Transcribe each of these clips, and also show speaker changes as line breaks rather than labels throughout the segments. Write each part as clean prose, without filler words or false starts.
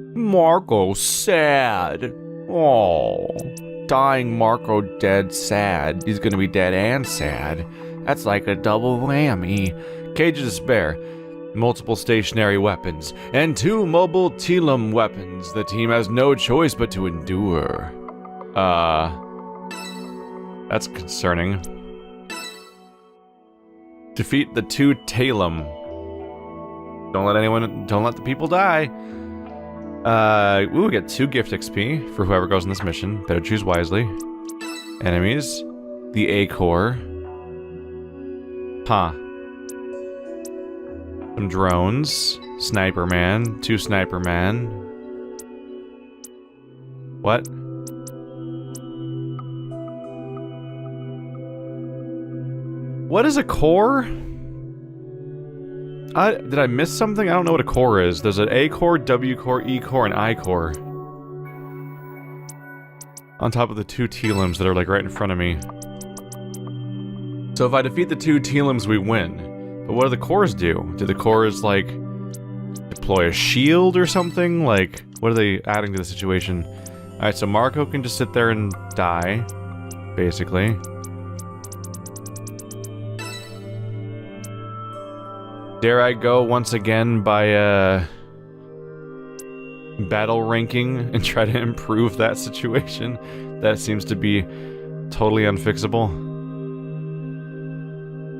Marco sad. Oh, dying Marco dead sad. He's gonna be dead and sad. That's like a double whammy. Cage of Despair. Multiple stationary weapons, and 2 mobile telum weapons. The team has no choice but to endure. That's concerning. Defeat the 2 telum. Don't let the people die. We get 2 gift XP for whoever goes on this mission. Better choose wisely. Enemies. The A core. Huh. Some drones. Sniper man. 2 sniper man. What? What is a core? Did I miss something? I don't know what a core is. There's an A core, W core, E core, and I core. On top of the 2 telums that are like right in front of me. So if I defeat the 2 telums, we win. But what do the cores do? Do the cores, like, deploy a shield or something? Like, what are they adding to the situation? Alright, so Marco can just sit there and die, basically. Dare I go once again by, battle ranking and try to improve that situation? That seems to be totally unfixable.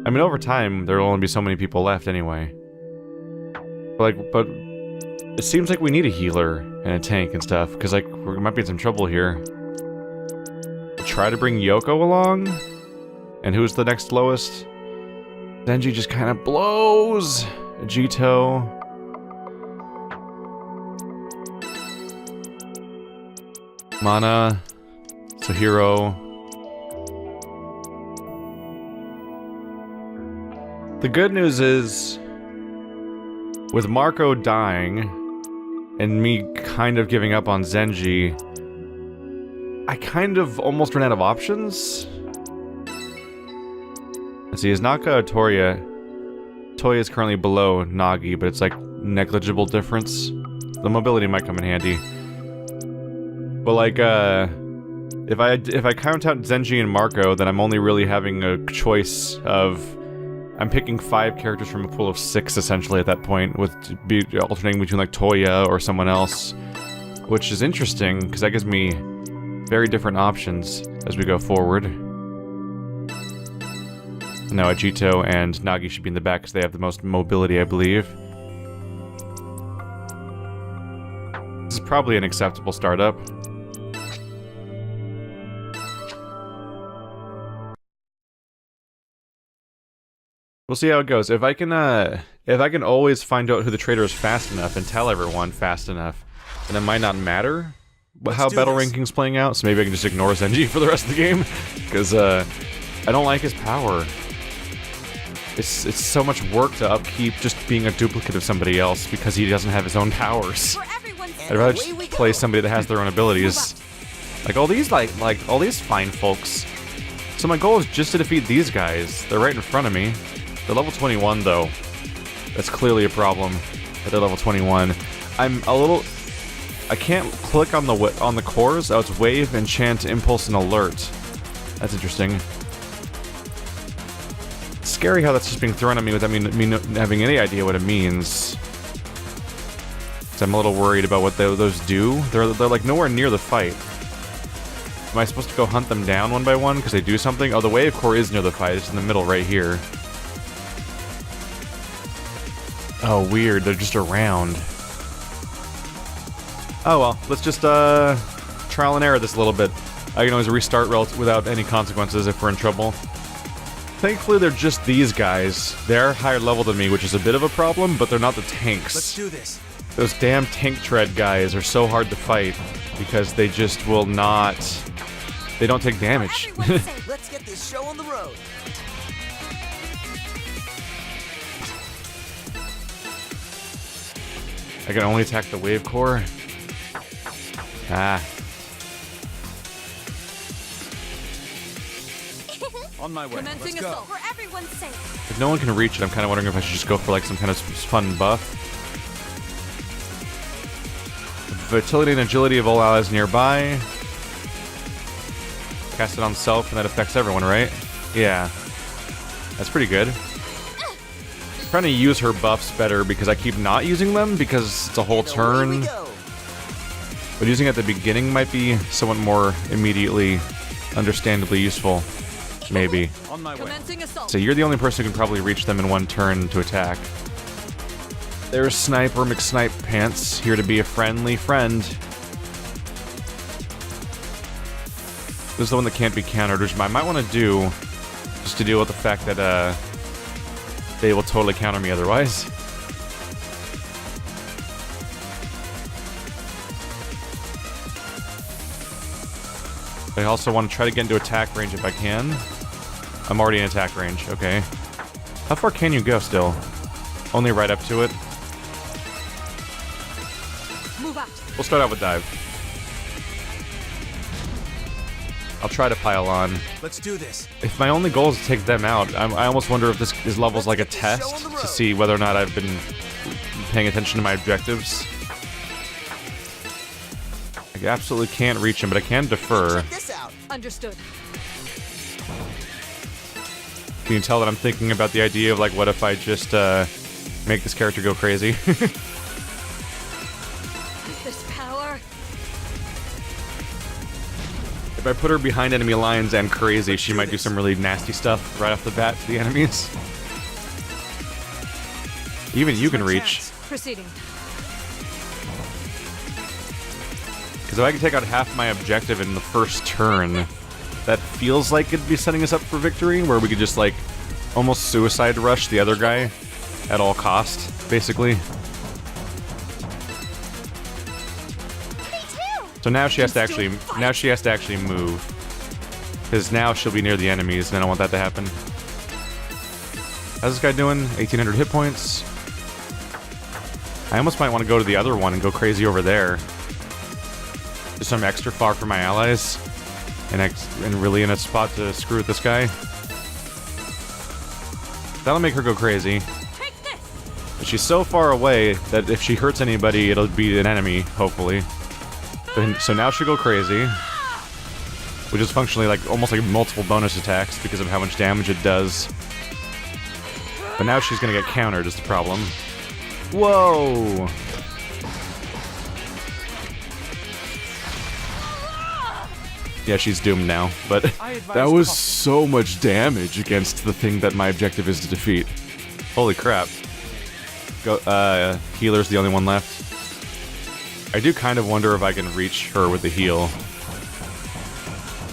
I mean, over time, there'll only be so many people left anyway. But it seems like we need a healer and a tank and stuff, because, like, we might be in some trouble here. We'll try to bring Yoko along? And who's the next lowest? Denji just kind of blows. Jito. Mana. Suhiro. The good news is, with Marco dying, and me kind of giving up on Zenji, I kind of almost ran out of options. Let's see, is Naka or Toya? Toya is currently below Nagi, but it's like negligible difference. The mobility might come in handy. But like, if I count out Zenji and Marco, then I'm only really having a choice of... I'm picking 5 characters from a pool of 6, essentially, at that point, with alternating between, like, Toya or someone else. Which is interesting, because that gives me very different options as we go forward. No, Ajito and Nagi should be in the back, because they have the most mobility, I believe. This is probably an acceptable startup. We'll see how it goes. If I can always find out who the traitor is fast enough and tell everyone fast enough, then it might not matter how battle ranking's playing out, so maybe I can just ignore Zenji for the rest of the game, because, I don't like his power. It's so much work to upkeep just being a duplicate of somebody else, because he doesn't have his own powers. I'd rather just play somebody that has their own abilities. Like all these, like all these fine folks. So my goal is just to defeat these guys. They're right in front of me. They're level 21, though. That's clearly a problem that they're level 21. I'm a little... I can't click on the cores. Oh, it's Wave, Enchant, Impulse, and Alert. That's interesting. It's scary how that's just being thrown at me without me not having any idea what it means. So I'm a little worried about what those do. They're like nowhere near the fight. Am I supposed to go hunt them down one by one because they do something? Oh, the Wave Core is near the fight. It's in the middle right here. Oh, weird. They're just around. Oh well, let's just trial and error this a little bit. I can always restart without any consequences if we're in trouble. Thankfully, they're just these guys. They're higher level than me, which is a bit of a problem, but they're not the tanks.
Let's do this.
Those damn tank tread guys are so hard to fight because they just will not... They don't take damage.
Let's get this show on the road.
I can only attack the Wave Core. Ah.
On my way.
Commencing
Let's go.
assault for everyone's sake.
If no one can reach it, I'm kind of wondering if I should just go for like some kind of fun buff. Vitality and agility of all allies nearby. Cast it on self, and that affects everyone, right? Yeah. That's pretty good. I'm trying to use her buffs better because I keep not using them because it's a whole turn. But using it at the beginning might be somewhat more immediately, understandably useful. Maybe.
On my way.
So you're the only person who can probably reach them in one turn to attack. There's Sniper McSnipe Pants, here to be a friendly friend. This is the one that can't be countered, which I might want to do, just to deal with the fact that, they will totally counter me otherwise. I also want to try to get into attack range if I can. I'm already in attack range, okay. How far can you go still? Only right up to it?
Move out.
We'll start out with dive. I'll try to pile on.
Let's do this.
If my only goal is to take them out, I almost wonder if this level's like a test to see whether or not I've been paying attention to my objectives. I absolutely can't reach him, but I can defer.
Check this out.
Understood.
Can you tell that I'm thinking about the idea of, like, what if I just, make this character go crazy?
This power.
If I put her behind enemy lines and crazy, she might do some really nasty stuff right off the bat to the enemies. Even you can reach.
Proceeding.
Because if I can take out half my objective in the first turn, that feels like it'd be setting us up for victory, where we could just, like, almost suicide rush the other guy at all cost, basically. So now she has to actually, move. Because now she'll be near the enemies, and I don't want that to happen. How's this guy doing? 1,800 hit points. I almost might want to go to the other one and go crazy over there. Just so I'm extra far from my allies. And really in a spot to screw with this guy. That'll make her go crazy. But she's so far away that if she hurts anybody, it'll be an enemy, hopefully. So now she'll go crazy. Which is functionally like almost like multiple bonus attacks because of how much damage it does. But now she's gonna get countered is the problem. Whoa! Yeah, she's doomed now, but that was so much damage against the thing that my objective is to defeat. Holy crap. Healer's the only one left. I do kind of wonder if I can reach her with the heal.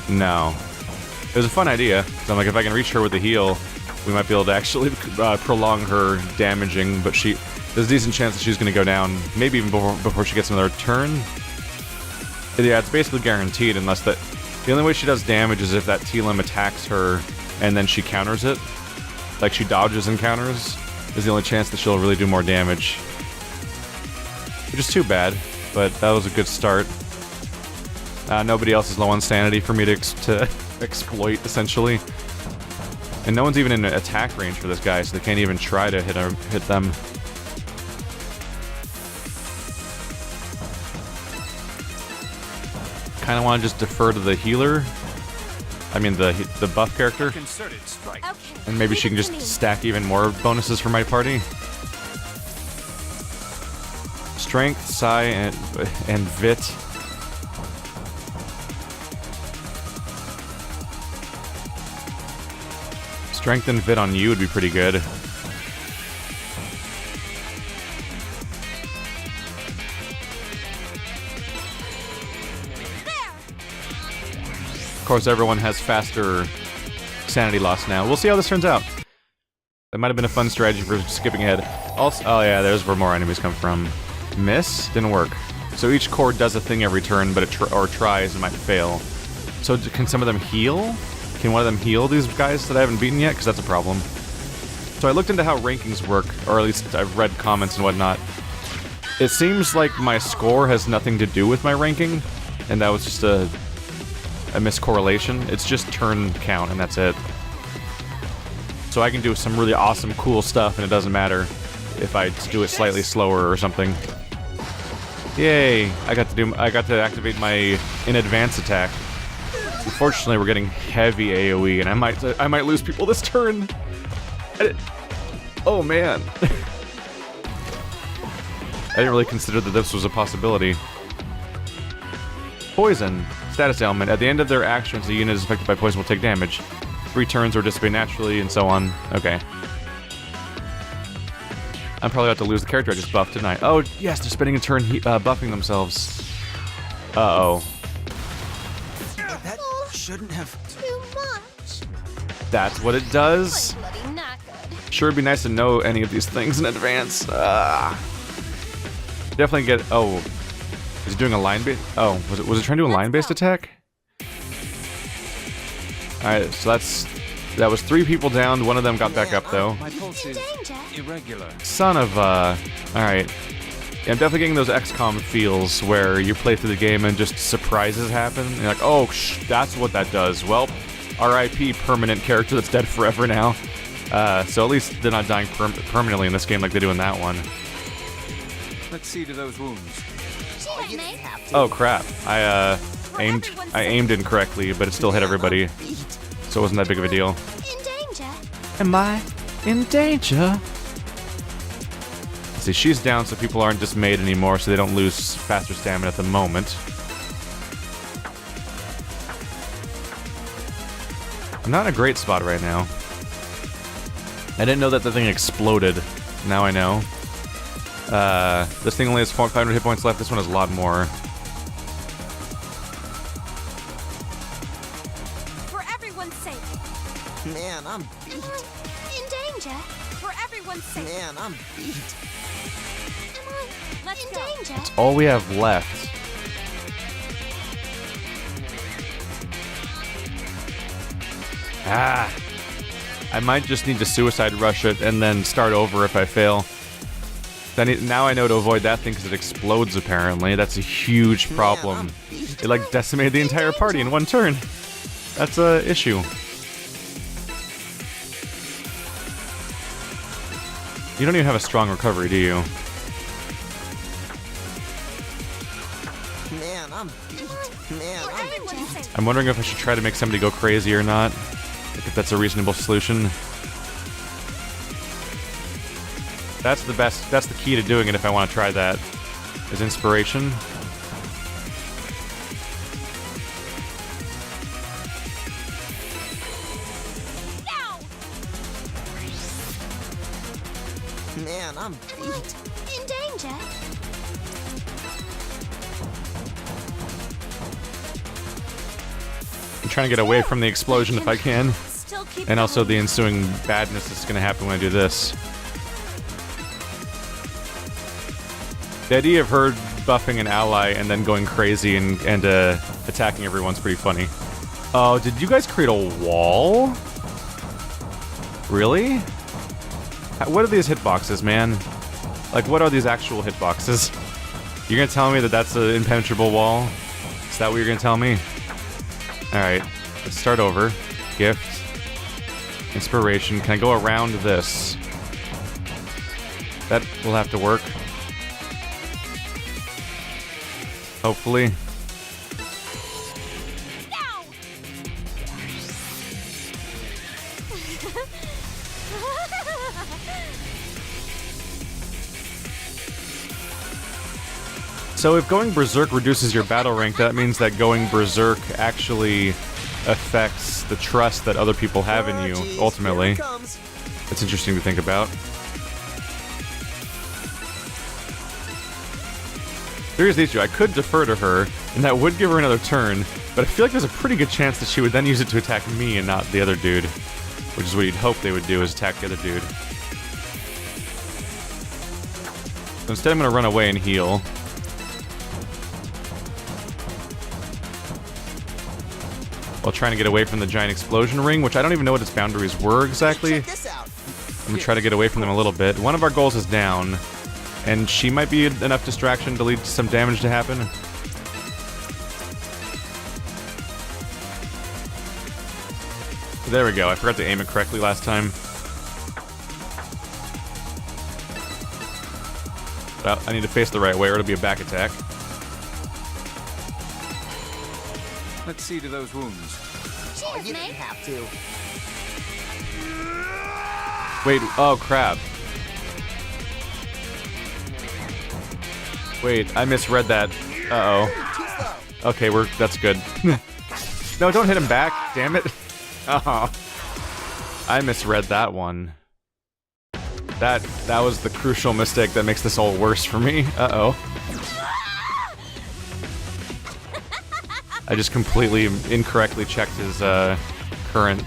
No. It was a fun idea, because I'm like, if I can reach her with the heal, we might be able to actually prolong her damaging, but there's a decent chance that she's going to go down, maybe even before she gets another turn. Yeah, it's basically guaranteed, unless that... The only way she does damage is if that T-Lim attacks her, and then she counters it. Like, she dodges and counters, is the only chance that she'll really do more damage. Which is too bad, but that was a good start. Nobody else is low on sanity for me to exploit, essentially. And no one's even in attack range for this guy, so they can't even try to hit them. Kind of want to just defer to the healer. I mean, the buff character. And maybe she can just stack even more bonuses for my party. Strength, Psi, and Vit. Strength and Vit on you would be pretty good. Of course, everyone has faster sanity loss now. We'll see how this turns out. That might have been a fun strategy for skipping ahead. Also, oh yeah, there's where more enemies come from. Miss? Didn't work. So each core does a thing every turn, but it tries and might fail. So can some of them heal? Can one of them heal these guys that I haven't beaten yet? Because that's a problem. So I looked into how rankings work, or at least I've read comments and whatnot. It seems like my score has nothing to do with my ranking, and that was just a miscorrelation. It's just turn count, and that's it. So I can do some really awesome, cool stuff, and it doesn't matter if I do it slightly slower or something. Yay! I got to activate my in advance attack. Unfortunately, we're getting heavy AoE, and I might lose people this turn. Oh man! I didn't really consider that this was a possibility. Poison. Status ailment. At the end of their actions, the unit is affected by poison will take damage. 3 turns or dissipate naturally, and so on. Okay. I'm probably about to lose the character I just buffed, didn't I? Oh, yes, they're spending a turn buffing themselves. Uh-oh.
That shouldn't have...
Too much.
That's what it does?
Bloody knackered.
Sure would be nice to know any of these things in advance. Definitely get... Oh. Is it doing a line-based... Oh, was it trying to do a line-based attack? Alright, so that was 3 people down. One of them got back up, though.
My pulse is irregular.
Son of a... Alright. Yeah, I'm definitely getting those XCOM feels where you play through the game and just surprises happen. And you're like, oh, that's what that does. Well, RIP permanent character that's dead forever now. So at least they're not dying permanently in this game like they do in that one.
Let's see to those wounds.
Oh crap! I aimed incorrectly, but it still hit everybody, so it wasn't that big of a deal.
In danger.
Am I in danger? See, she's down, so people aren't dismayed anymore, so they don't lose faster stamina at the moment. I'm not in a great spot right now. I didn't know that the thing exploded. Now I know. This thing only has 500 hit points left. This one has a lot more.
For everyone's sake.
Man, I'm beat.
In danger. For everyone's sake.
Man, I'm beat.
Am I in danger?
All we have left. I might just need to suicide rush it and then start over if I fail. Now I know to avoid that thing because it explodes, apparently. That's a huge problem. It, like, decimated the entire party in one turn. That's a issue. You don't even have a strong recovery, do you?
Man, I'm beat. Man, I'm beat.
I'm wondering if I should try to make somebody go crazy or not. Like, if that's a reasonable solution. That's the key to doing it if I want to try that, is inspiration.
Man, I'm beat.
In danger.
I'm trying to get away from the explosion if I can. And also the ensuing badness that's going to happen when I do this. The idea of her buffing an ally and then going crazy and attacking everyone's pretty funny. Oh, did you guys create a wall? Really? What are these hitboxes, man? Like, what are these actual hitboxes? You're gonna tell me that that's an impenetrable wall? Is that what you're gonna tell me? Alright, let's start over. Gift. Inspiration. Can I go around this? That will have to work. Hopefully. So if going berserk reduces your battle rank, that means that going berserk actually affects the trust that other people have in you, ultimately. It's interesting to think about. Here's the issue. I could defer to her, and that would give her another turn, but I feel like there's a pretty good chance that she would then use it to attack me and not the other dude. Which is what you'd hope they would do, is attack the other dude. So instead I'm going to run away and heal. While trying to get away from the giant explosion ring, which I don't even know what its boundaries were exactly. I'm going to try to get away from them a little bit. One of our goals is down, and she might be enough distraction to lead to some damage to happen. There we go. I forgot to aim it correctly last time. Well, I need to face the right way or it'll be a back attack.
Let's see to those wounds.
Oh,
Cheers,
you didn't
mate.
have to.
Wait, oh crap. Wait, I misread that. Uh-oh.
Too slow.
Okay, that's good. No, don't hit him back, damn it. Oh. I misread that one. That was the crucial mistake that makes this all worse for me. Uh-oh. I just completely incorrectly checked his current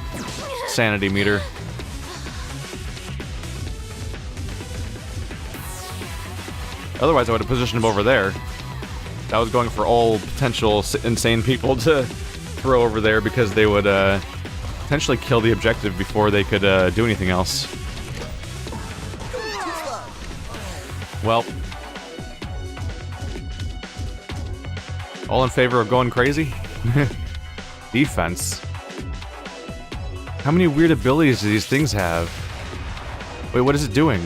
sanity meter. Otherwise, I would have positioned him over there. I was going for all potential insane people to throw over there because they would potentially kill the objective before they could do anything else. Well, all in favor of going crazy? Defense. How many weird abilities do these things have? Wait, what is it doing?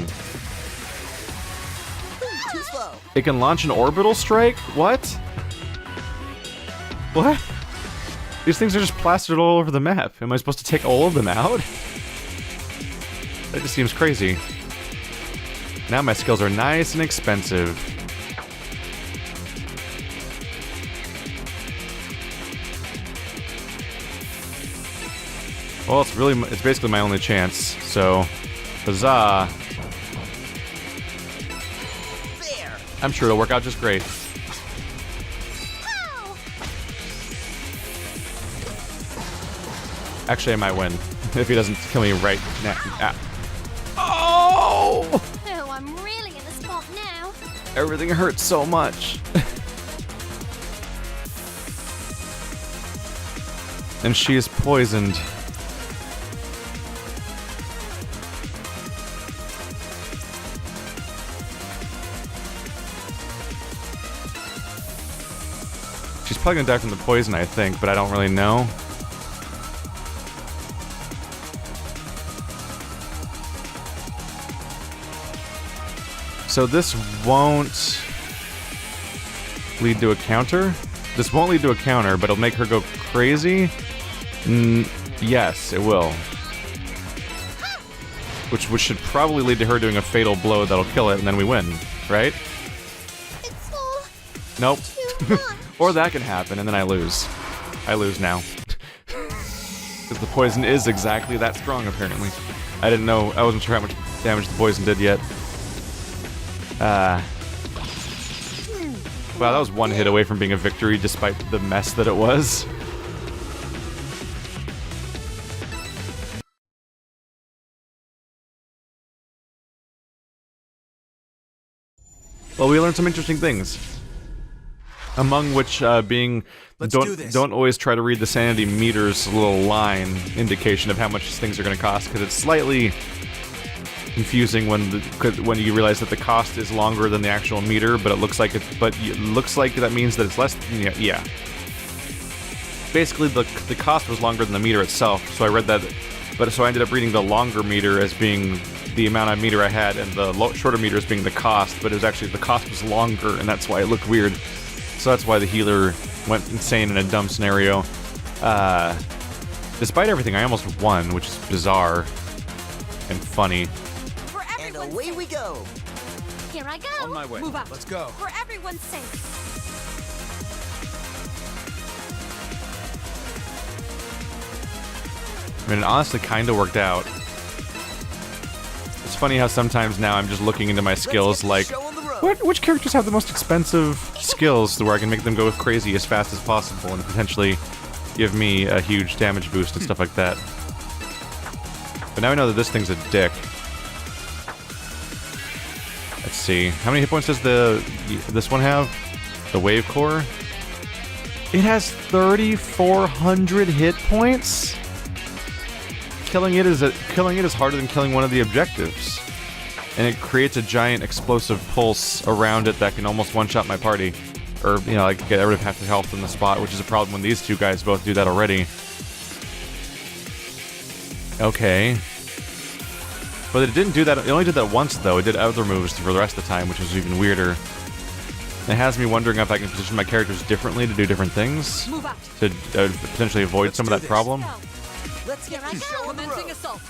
Too slow.
It can launch an orbital strike? What? What? These things are just plastered all over the map. Am I supposed to take all of them out? That just seems crazy. Now my skills are nice and expensive. Well, it's basically my only chance, so huzzah.
There.
I'm sure it'll work out just great.
Ow!
Actually, I might win if he doesn't kill me right now. Ah. Oh!
Oh, I'm really in the spot now.
Everything hurts so much. And she is poisoned. She's probably gonna die from the poison, I think, but I don't really know. So this won't lead to a counter? This won't lead to a counter, but it'll make her go crazy? Yes, it will. Which should probably lead to her doing a fatal blow that'll kill it, and then we win, right?
It's all
Nope.
too much.
Or that can happen, and then I lose. I lose now. Because the poison is exactly that strong, apparently. I didn't know, I wasn't sure how much damage the poison did yet. Wow, that was one hit away from being a victory, despite the mess that it was. Well, we learned some interesting things. Among which being, don't always try to read the sanity meter's little line indication of how much things are going to cost, because it's slightly confusing when you realize that the cost is longer than the actual meter, but it looks like that means that it's less. Yeah. Basically, the cost was longer than the meter itself, so I read that, so I ended up reading the longer meter as being the amount of meter I had, and the shorter meter as being the cost, but it was actually the cost was longer, and that's why it looked weird. So that's why the healer went insane in a dumb scenario. Despite everything, I almost won, which is bizarre and funny.
For
And
everyone's
away
sake.
we go.
Here I go.
On my way.
Move up.
Let's go.
For everyone's sake.
I mean, it honestly kind of worked out. It's funny how sometimes now I'm just looking into my skills like,
Show on the road.
which characters have the most expensive skills to where I can make them go crazy as fast as possible and potentially give me a huge damage boost and stuff like that. But now I know that this thing's a dick. Let's see. How many hit points does this one have? The wave core? It has 3,400 hit points? Killing it is harder than killing one of the objectives. And it creates a giant explosive pulse around it that can almost one-shot my party. Or, you know, like get rid of half the health in the spot, which is a problem when these two guys both do that already. Okay. But it didn't do that. It only did that once, though. It did other moves for the rest of the time, which was even weirder. It has me wondering if I can position my characters differently to do different things
Move out.
to potentially avoid some of that problem.
Let's get this show on the road.
Assault.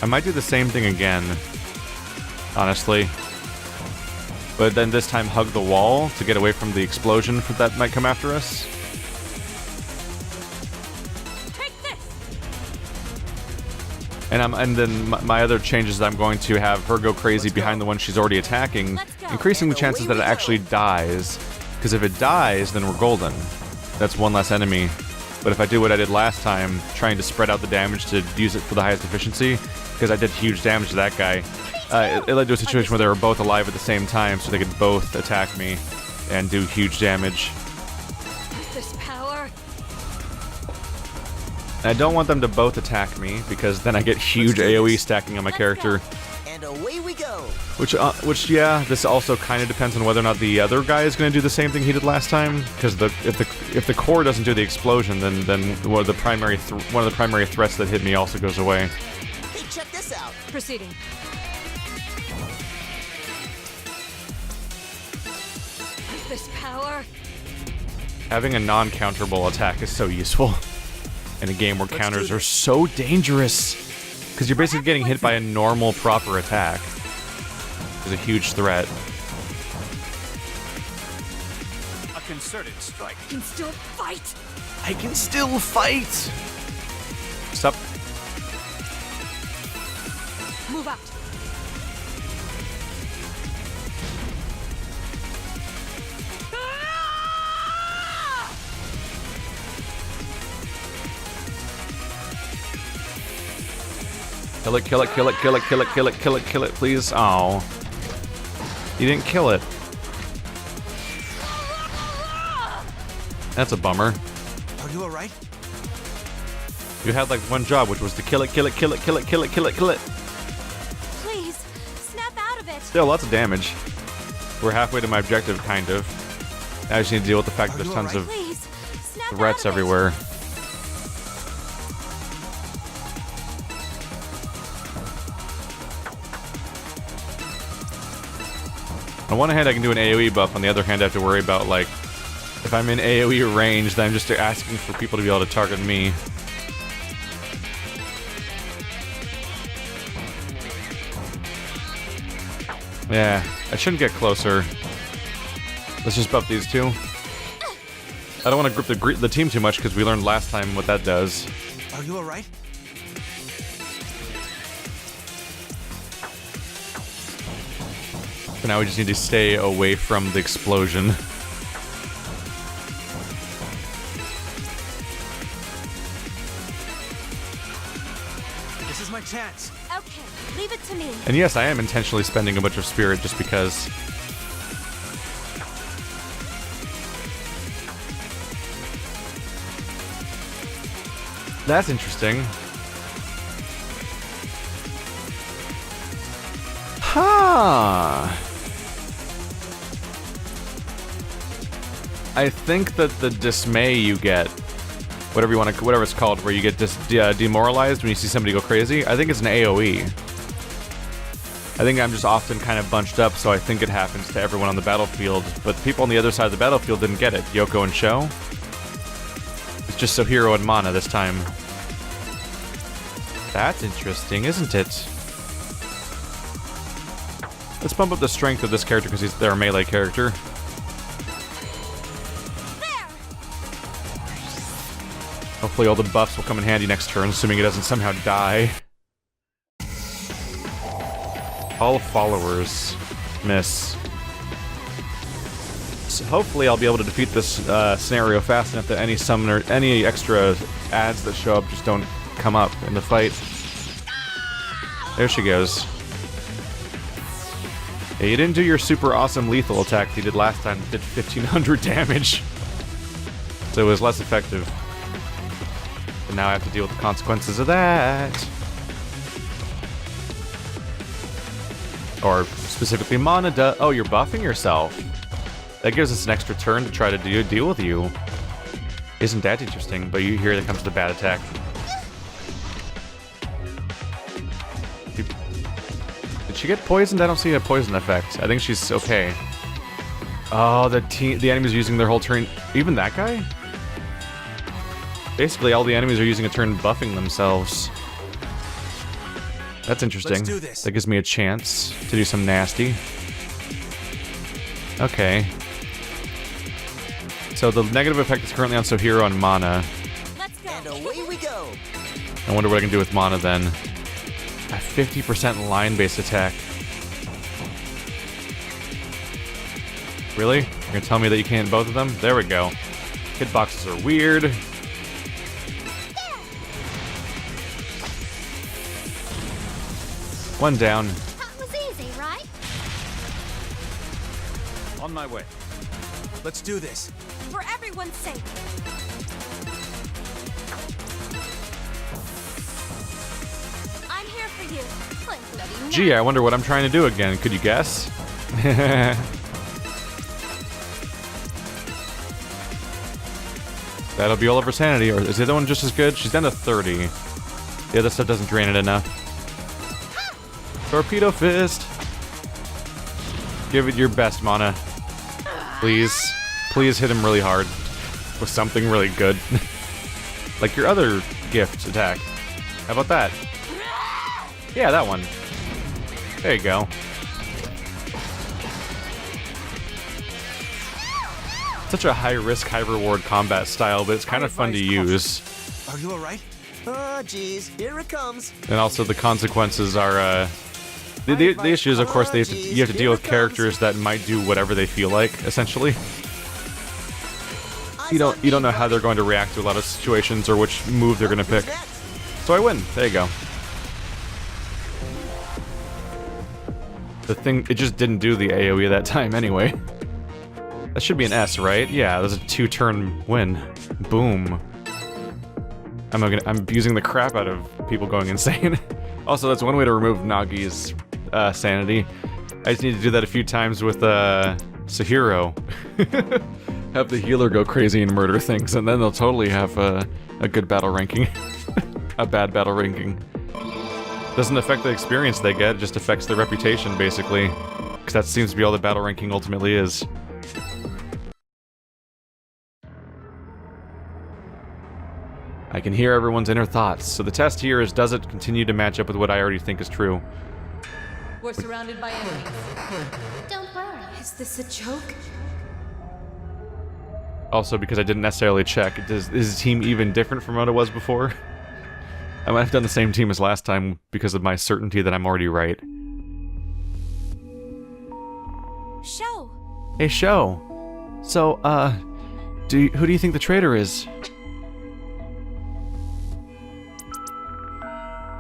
I might do the same thing again, honestly. But then this time hug the wall to get away from the explosion that might come after us.
Take this.
And then my other change is that I'm going to have her go crazy behind the one she's already attacking, increasing the chances that it actually dies. Because if it dies, then we're golden. That's one less enemy. But if I do what I did last time, trying to spread out the damage to use it for the highest efficiency, because I did huge damage to that guy, it led to a situation where they were both alive at the same time, so they could both attack me and do huge damage.
This power.
And I don't want them to both attack me, because then I get huge AoE stacking on my character.
And away we go.
Which, yeah, this also kind of depends on whether or not the other guy is going to do the same thing he did last time. Because if the core doesn't do the explosion, then one of the primary threats that hit me also goes away.
Hey, check this out.
Proceeding. This power.
Having a non-counterable attack is so useful in a game where counters are so dangerous. Because you're basically getting hit by a normal, proper attack. It's a huge threat.
A concerted strike.
Can still fight.
I can still fight! Stop.
Move out.
Kill it, kill it, kill it, kill it, kill it, kill it, kill it, kill it, please. Oh. You didn't kill it. That's a bummer.
Are you alright?
You had like one job, which was to kill it, kill it, kill it, kill it, kill it, kill it, kill it.
Please, snap out of it.
Still, lots of damage. We're halfway to my objective, kind of. I just need to deal with the fact that there's tons of
Please, snap
threats
out of it.
everywhere. On one hand, I can do an AoE buff. On the other hand, I have to worry about, like, if I'm in AoE range, then I'm just asking for people to be able to target me. Yeah, I shouldn't get closer. Let's just buff these two. I don't want to grip the team too much because we learned last time what that does.
Are you alright?
For now, we just need to stay away from the explosion.
This is my chance.
Okay, leave it to me.
And yes, I am intentionally spending a bunch of spirit just because. That's interesting. Huh. I think that the dismay you get, whatever it's called, where you get demoralized when you see somebody go crazy, I think it's an AoE. I think I'm just often kind of bunched up, so I think it happens to everyone on the battlefield, but the people on the other side of the battlefield didn't get it. Yoko and Sho. It's just Sohiro and Mana this time. That's interesting, isn't it? Let's bump up the strength of this character because they're a melee character.
There.
Hopefully all the buffs will come in handy next turn, assuming it doesn't somehow die. All followers. Miss. So hopefully I'll be able to defeat this scenario fast enough that any extra ads that show up just don't come up in the fight. There she goes. Yeah, you didn't do your super awesome lethal attack that you did last time. It did 1500 damage. So it was less effective. But now I have to deal with the consequences of that. Or specifically Mana oh, you're buffing yourself. That gives us an extra turn to try to deal with you. Isn't that interesting? But here comes the bad attack. she get poisoned? I don't see a poison effect. I think she's okay. Oh, the enemies are using their whole turn. Even that guy? Basically, all the enemies are using a turn buffing themselves. That's interesting.
Let's do this.
That gives me a chance to do some nasty. Okay. So the negative effect is currently on Sohiro and Mana.
Let's go.
And away we go.
I wonder what I can do with Mana then. A 50% line-based attack. Really? You're gonna tell me that you can't both of them? There we go. Hitboxes are weird. One down.
That was easy, right?
On my way.
Let's do this.
For everyone's sake. I'm here for you. Like bloody no.
Gee, I wonder what I'm trying to do again. Could you guess? That'll be all over sanity. Or is the other one just as good? She's down to 30. The other stuff doesn't drain it enough. Torpedo fist. Give it your best, Mana. Please. Please hit him really hard. With something really good. Like your other gift attack. How about that? Yeah, that one. There you go. Such a high-risk, high-reward combat style, but it's kind of fun to use.
Are you alright? Oh, geez, here it comes.
And also the consequences are, the issue is, of course, you have to deal with characters that might do whatever they feel like, essentially. You don't know how they're going to react to a lot of situations or which move they're going to pick. So I win. There you go. The thing, it just didn't do the AoE that time anyway. That should be an S, right? Yeah, that's a 2-turn win. Boom. I'm using the crap out of people going insane. Also, that's one way to remove Nagi's sanity. I just need to do that a few times with Sohiro. Have the healer go crazy and murder things, and then they'll totally have a good battle ranking. A bad battle ranking. Doesn't affect the experience they get, it just affects their reputation, basically. Because that seems to be all the battle ranking ultimately is. I can hear everyone's inner thoughts, so the test here is, does it continue to match up with what I already think is true?
We're surrounded by enemies.
Don't worry. Is this a joke?
Also, because I didn't necessarily check, is the team even different from what it was before? I might have done the same team as last time because of my certainty that I'm already right.
Sho.
Hey, Sho. So, who do you think the traitor is?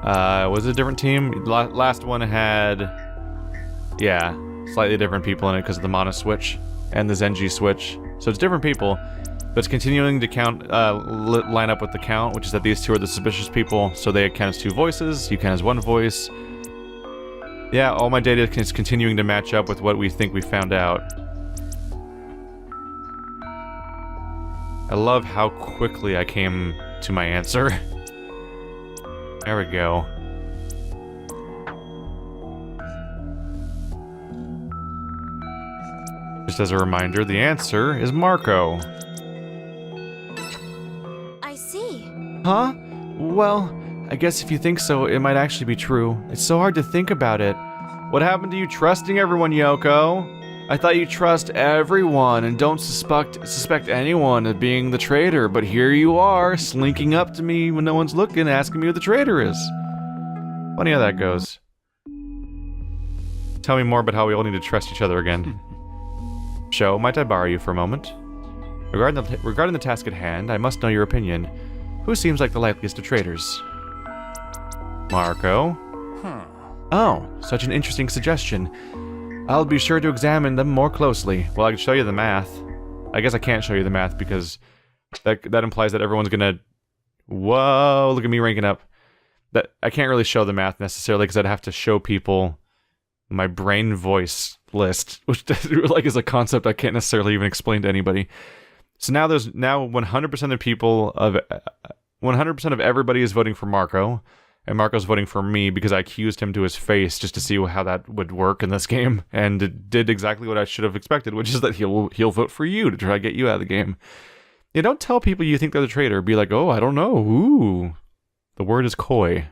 Was it a different team? Last one had... Yeah, slightly different people in it because of the Mana switch and the Zenji switch. So it's different people, but it's continuing to count, line up with the count, which is that these two are the suspicious people, so they count as 2 voices, you count as 1 voice. Yeah, all my data is continuing to match up with what we think we found out. I love how quickly I came to my answer. There we go. Just as a reminder, the answer is Marco.
I see.
Huh? Well, I guess if you think so, it might actually be true. It's so hard to think about it. What happened to you trusting everyone, Yoko? I thought you trust everyone and don't suspect anyone of being the traitor, but here you are, slinking up to me when no one's looking, asking me who the traitor is. Funny how that goes. Tell me more about how we all need to trust each other again. Sho, might I borrow you for a moment? Regarding the task at hand, I must know your opinion. Who seems like the likeliest of traitors? Marco? Oh, such an interesting suggestion. I'll be sure to examine them more closely. Well, I can show you the math. I guess I can't show you the math because that implies that everyone's gonna... Whoa, look at me ranking up. That I can't really show the math necessarily because I'd have to show people my brain voice list, which like is a concept I can't necessarily even explain to anybody. So now there's 100% of people of 100% of everybody is voting for Marco, And Marco's voting for me because I accused him to his face just to see how that would work in this game. And it did exactly what I should have expected, which is that he'll vote for you to try to get you out of the game. You don't tell people you think they're the traitor. Be like, oh, I don't know. Ooh. The word is coy.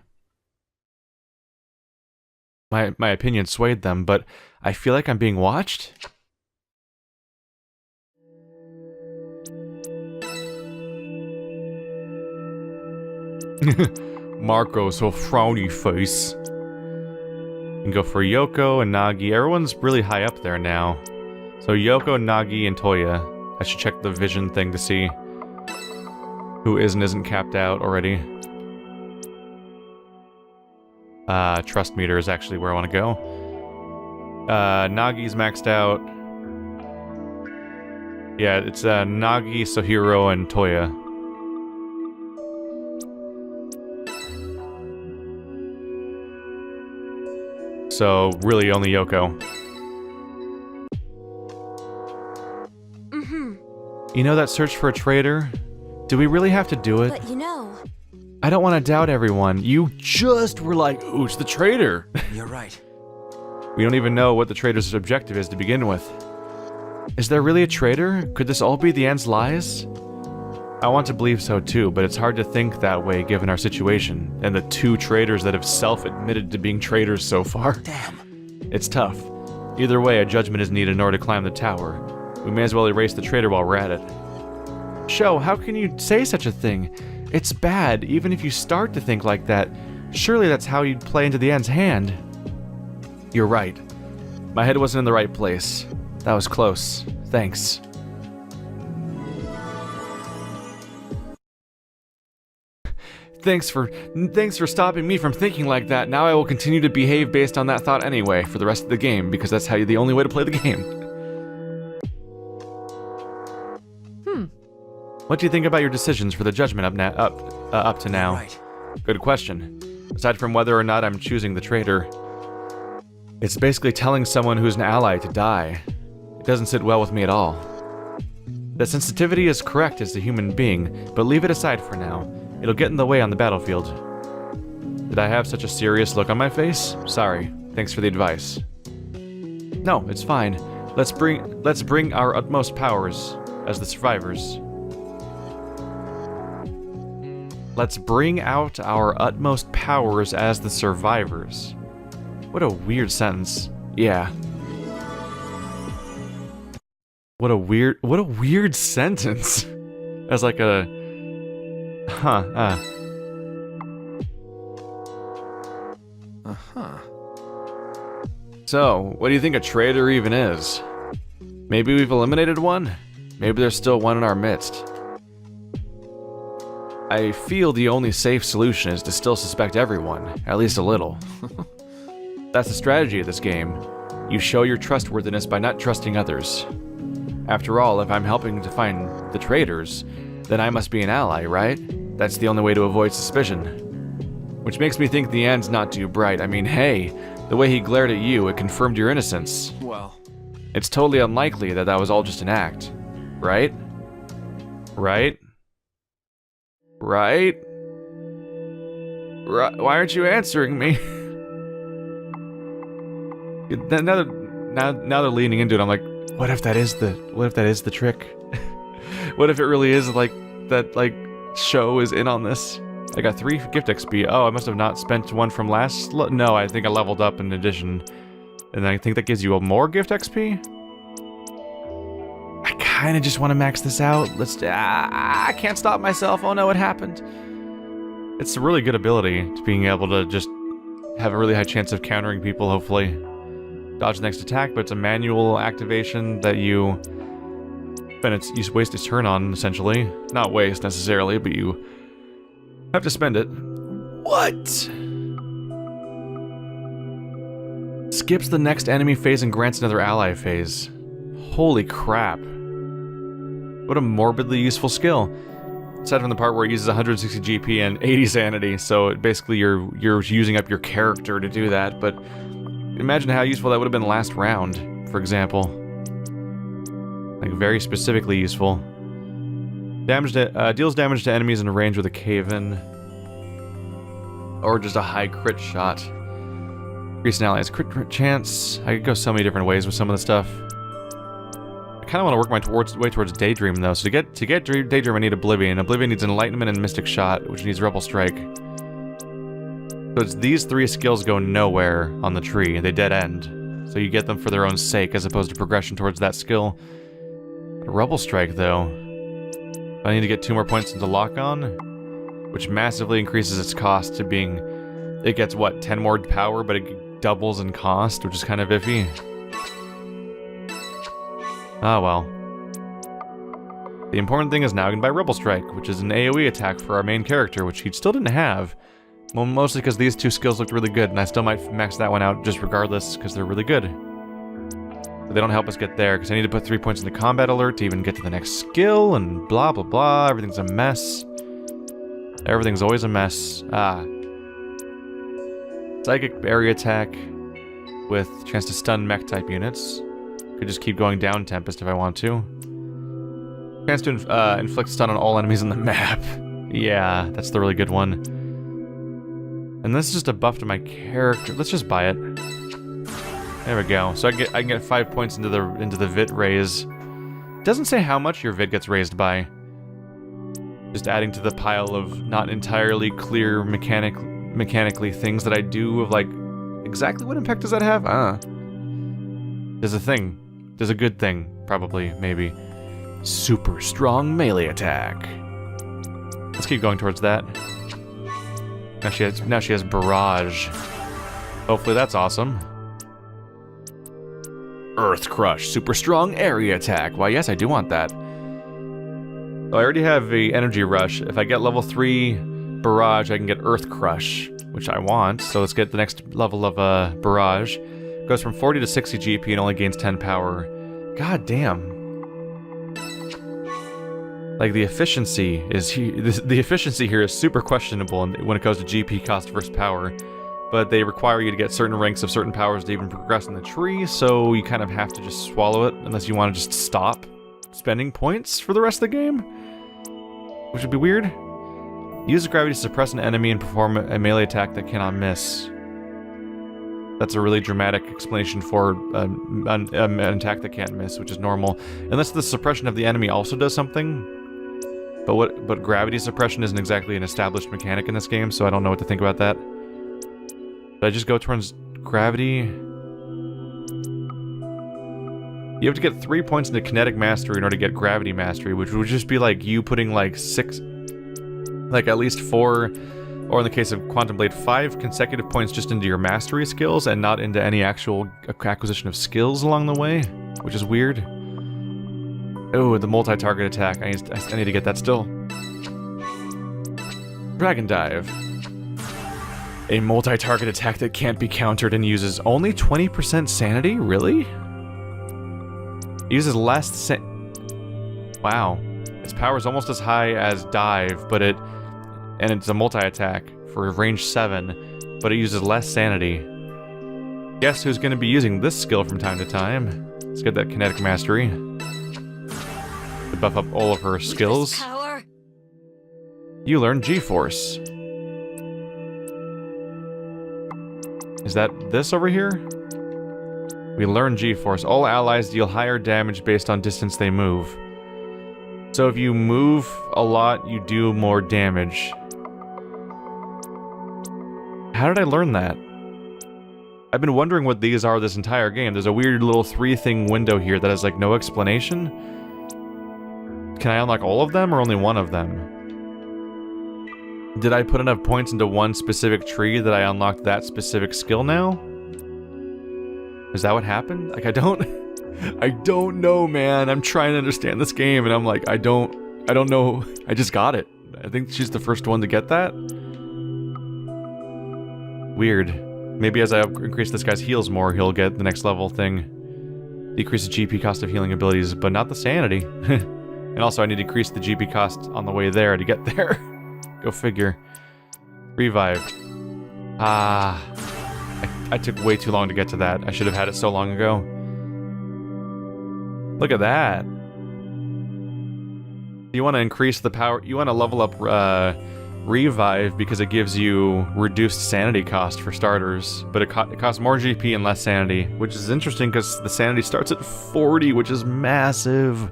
My opinion swayed them, but I feel like I'm being watched. Marco, so frowny face. You can go for Yoko and Nagi. Everyone's really high up there now. So Yoko, Nagi, and Toya. I should check the vision thing to see who is and isn't capped out already. Trust meter is actually where I want to go. Nagi's maxed out. Yeah, it's Nagi, Sohiro, and Toya. So, really only Yoko. You know that search for a traitor? Do we really have to do it?
But you know...
I don't want to doubt everyone. You just were like, who's the traitor?
You're right.
We don't even know what the traitor's objective is to begin with. Is there really a traitor? Could this all be the End's lies? I want to believe so too, but it's hard to think that way given our situation, and the 2 traitors that have self-admitted to being traitors so far.
Damn.
It's tough. Either way, a judgment is needed in order to climb the tower. We may as well erase the traitor while we're at it. Sho, how can you say such a thing? It's bad, even if you start to think like that. Surely that's how you'd play into the End's hand. You're right. My head wasn't in the right place. That was close. Thanks. Thanks for stopping me from thinking like that. Now I will continue to behave based on that thought anyway for the rest of the game, because that's the only way to play the game. What do you think about your decisions for the judgment up to now?
Right.
Good question. Aside from whether or not I'm choosing the traitor, it's basically telling someone who's an ally to die. It doesn't sit well with me at all. The sensitivity is correct as a human being, but leave it aside for now. It'll get in the way on the battlefield. Did I have such a serious look on my face? Sorry. Thanks for the advice. No, it's fine. Let's bring our utmost powers as the survivors. Let's bring out our utmost powers as the survivors. What a weird sentence. Yeah. What a weird sentence. As like a... So, what do you think a traitor even is? Maybe we've eliminated one? Maybe there's still one in our midst. I feel the only safe solution is to still suspect everyone, at least a little. That's the strategy of this game. You show your trustworthiness by not trusting others. After all, if I'm helping to find the traitors, then I must be an ally, right? That's the only way to avoid suspicion. Which makes me think the End's not too bright. I mean, hey, the way he glared at you, it confirmed your innocence.
Well...
It's totally unlikely that that was all just an act. Right? Right? Right? Why aren't you answering me? Now they're leaning into it. I'm like, what if that is the trick? What if it really is like that? Like Sho is in on this. I got 3 gift XP. Oh, I must have not spent one from last. No, I think I leveled up in addition, and I think that gives you more gift XP. I kind of just want to max this out. I can't stop myself. Oh no, it happened. It's a really good ability to being able to just have a really high chance of countering people, hopefully. Dodge the next attack, but it's a manual activation that you waste a turn on, essentially. Not waste, necessarily, but you have to spend it. What? Skips the next enemy phase and grants another ally phase. Holy crap. What a morbidly useful skill. Aside from the part where it uses 160 GP and 80 sanity, so basically you're using up your character to do that, but imagine how useful that would have been last round, for example. Like, very specifically useful. Deals damage to enemies in range with a cave-in. Or just a high crit shot. Increase an ally's crit chance. I could go so many different ways with some of the stuff. I kind of want to work my way towards Daydream, though. So to get Daydream, I need Oblivion. Oblivion needs Enlightenment and Mystic Shot, which needs Rebel Strike. So it's these 3 skills go nowhere on the tree. They dead end. So you get them for their own sake, as opposed to progression towards that skill. Rebel Strike, though. I need to get 2 more points into Lock-On, which massively increases its cost to being... It gets, what, 10 more power, but it doubles in cost, which is kind of iffy. Ah, well. The important thing is now I can buy Rebel Strike, which is an AoE attack for our main character, which he still didn't have. Well, mostly because these 2 skills looked really good, and I still might max that one out just regardless, because they're really good. But they don't help us get there, because I need to put 3 points into Combat Alert to even get to the next skill, and blah blah blah, everything's a mess. Everything's always a mess. Ah. Psychic area attack with chance to stun mech type units. Could just keep going down Tempest if I want to. Chance to inflict stun on all enemies on the map. Yeah, that's the really good one. And this is just a buff to my character. Let's just buy it. There we go. So I can get 5 points into the Vit raise. Doesn't say how much your Vit gets raised by. Just adding to the pile of not entirely clear mechanically things that I do of like exactly what impact does that have? There's a thing. There's a good thing, probably, maybe. Super strong melee attack. Let's keep going towards that. Now she has barrage. Hopefully that's awesome. Earth Crush, super strong area attack. Why, yes, I do want that. Oh, I already have the Energy Rush. If I get level 3 Barrage, I can get Earth Crush, which I want. So let's get the next level of Barrage. Goes from 40 to 60 GP and only gains 10 power. God damn. Like, the efficiency is the efficiency here is super questionable when it comes to GP cost versus power. But they require you to get certain ranks of certain powers to even progress in the tree, so you kind of have to just swallow it unless you want to just stop spending points for the rest of the game. Which would be weird. Use gravity to suppress an enemy and perform a melee attack that cannot miss. That's a really dramatic explanation for an attack that can't miss, which is normal. Unless the suppression of the enemy also does something. But gravity suppression isn't exactly an established mechanic in this game, so I don't know what to think about that. Did I just go towards gravity? You have to get 3 points into kinetic mastery in order to get gravity mastery, which would just be like you putting like at least 4, or in the case of Quantum Blade, 5 consecutive points just into your mastery skills and not into any actual acquisition of skills along the way, which is weird. Oh, the multi-target attack. I need to get that still. Dragon Dive. A multi-target attack that can't be countered and uses only 20% sanity? Really? It uses less Wow. Its power is almost as high as Dive, and it's a multi-attack for range 7, but it uses less sanity. Guess who's going to be using this skill from time to time? Let's get that kinetic mastery. To buff up all of her skills.
Power.
You learn G-Force. Is that this over here? We learn G-Force. All allies deal higher damage based on distance they move. So if you move a lot, you do more damage. How did I learn that? I've been wondering what these are this entire game. There's a weird little 3-thing window here that has like no explanation. Can I unlock all of them or only one of them? Did I put enough points into one specific tree that I unlocked that specific skill now? Is that what happened? Like, I don't know, man. I'm trying to understand this game and I'm like, I don't know. I just got it. I think she's the first one to get that. Weird. Maybe as I increase this guy's heals more, he'll get the next level thing. Decrease the GP cost of healing abilities, but not the sanity. And also I need to decrease the GP cost on the way there to get there. Go figure. Revive. Ah. I took way too long to get to that. I should have had it so long ago. Look at that. You want to increase the power. You want to level up Revive because it gives you reduced sanity cost for starters, but it costs more GP and less sanity, which is interesting because the sanity starts at 40, which is massive.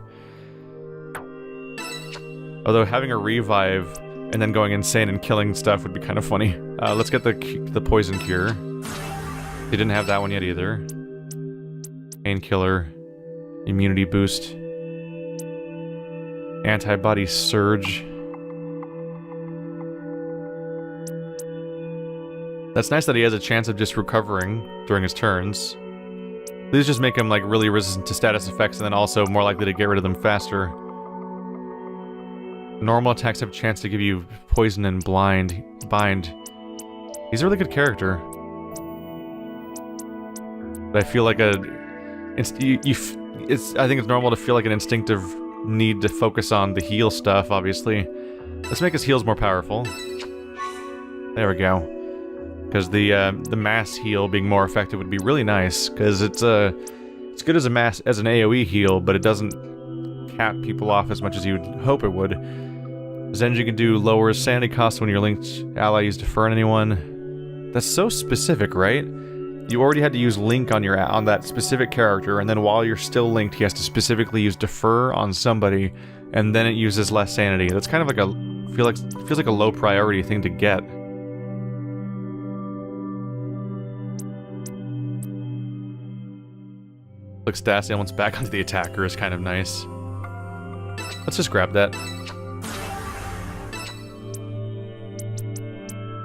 Although having a revive and then going insane and killing stuff would be kind of funny. Let's get the poison cure. They didn't have that one yet either. Painkiller, immunity boost, antibody surge. That's nice that he has a chance of just recovering during his turns. These just make him like really resistant to status effects and then also more likely to get rid of them faster. Normal attacks have a chance to give you poison and bind. He's a really good character. But I feel like I think it's normal to feel like an instinctive need to focus on the heal stuff, obviously. Let's make his heals more powerful. There we go. Because the mass heal being more effective would be really nice, because it's good as an AoE heal, but it doesn't cap people off as much as you'd hope it would. Zenji can do lowers sanity cost when your linked ally used defer on anyone. That's so specific, right? You already had to use link on that specific character, and then while you're still linked, he has to specifically use defer on somebody, and then it uses less sanity. That's kind of like feels like a low priority thing to get. Looks Dacian once back onto the attacker is kind of nice. Let's just grab that.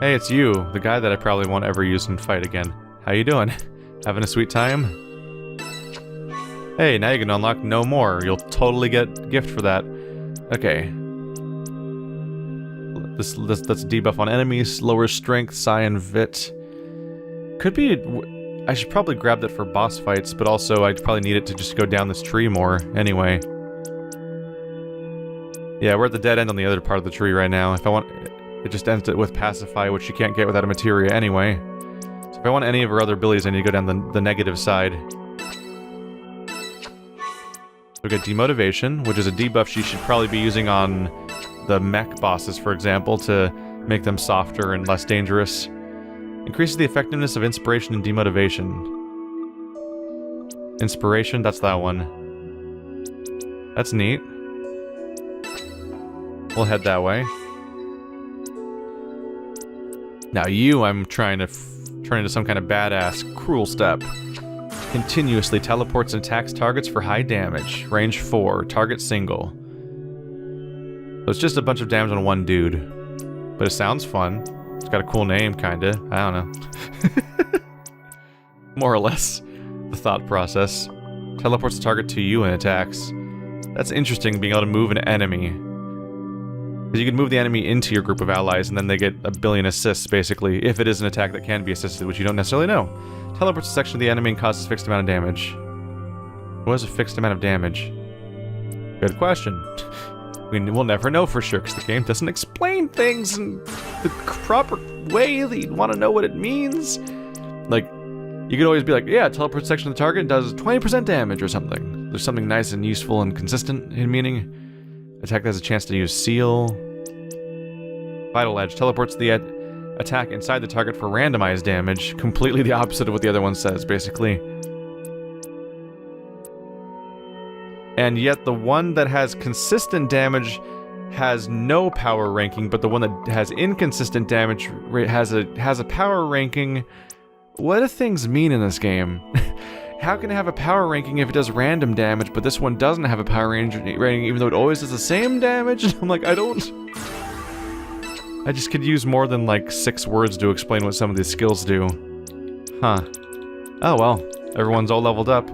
Hey, it's you, the guy that I probably won't ever use in fight again. How you doing? Having a sweet time? Hey, now you can unlock no more. You'll totally get gift for that. Okay. That's a debuff on enemies, lowers strength, psi, and vit. Could be... I should probably grab that for boss fights, but also I'd probably need it to just go down this tree more, anyway. Yeah, we're at the dead end on the other part of the tree right now. If I want... It just ends it with Pacify, which you can't get without a materia anyway. So if I want any of her other abilities, I need to go down the negative side. We got Demotivation, which is a debuff she should probably be using on the mech bosses, for example, to make them softer and less dangerous. Increases the effectiveness of Inspiration and Demotivation. Inspiration, that's that one. That's neat. We'll head that way. Now you, I'm trying to turn into some kind of badass. Cruel Step. Continuously teleports and attacks targets for high damage. Range 4. Target single. So it's just a bunch of damage on one dude. But it sounds fun. It's got a cool name, kinda. I don't know. More or less. The thought process. Teleports the target to you and attacks. That's interesting, being able to move an enemy. Because you can move the enemy into your group of allies, and then they get a billion assists, basically, if it is an attack that can be assisted, which you don't necessarily know. Teleports a section of the enemy and causes a fixed amount of damage. What is a fixed amount of damage? Good question. We'll never know for sure, because the game doesn't explain things in the proper way that you'd want to know what it means. Like, you could always be like, yeah, teleport section of the target does 20% damage or something. There's something nice and useful and consistent in meaning. Attack has a chance to use Seal. Vital Edge teleports the attack inside the target for randomized damage. Completely the opposite of what the other one says, basically. And yet the one that has consistent damage has no power ranking, but the one that has inconsistent damage has a power ranking. What do things mean in this game? How can it have a power ranking if it does random damage, but this one doesn't have a power rating even though it always does the same damage? I'm like, I just could use more than like 6 words to explain what some of these skills do. Huh. Oh well, everyone's all leveled up.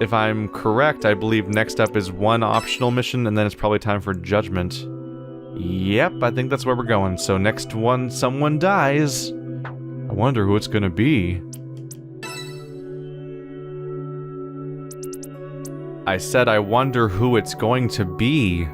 If I'm correct, I believe next up is one optional mission, and then it's probably time for Judgment. Yep, I think that's where we're going. So next one, someone dies. I wonder who it's gonna be. I said I wonder who it's going to be.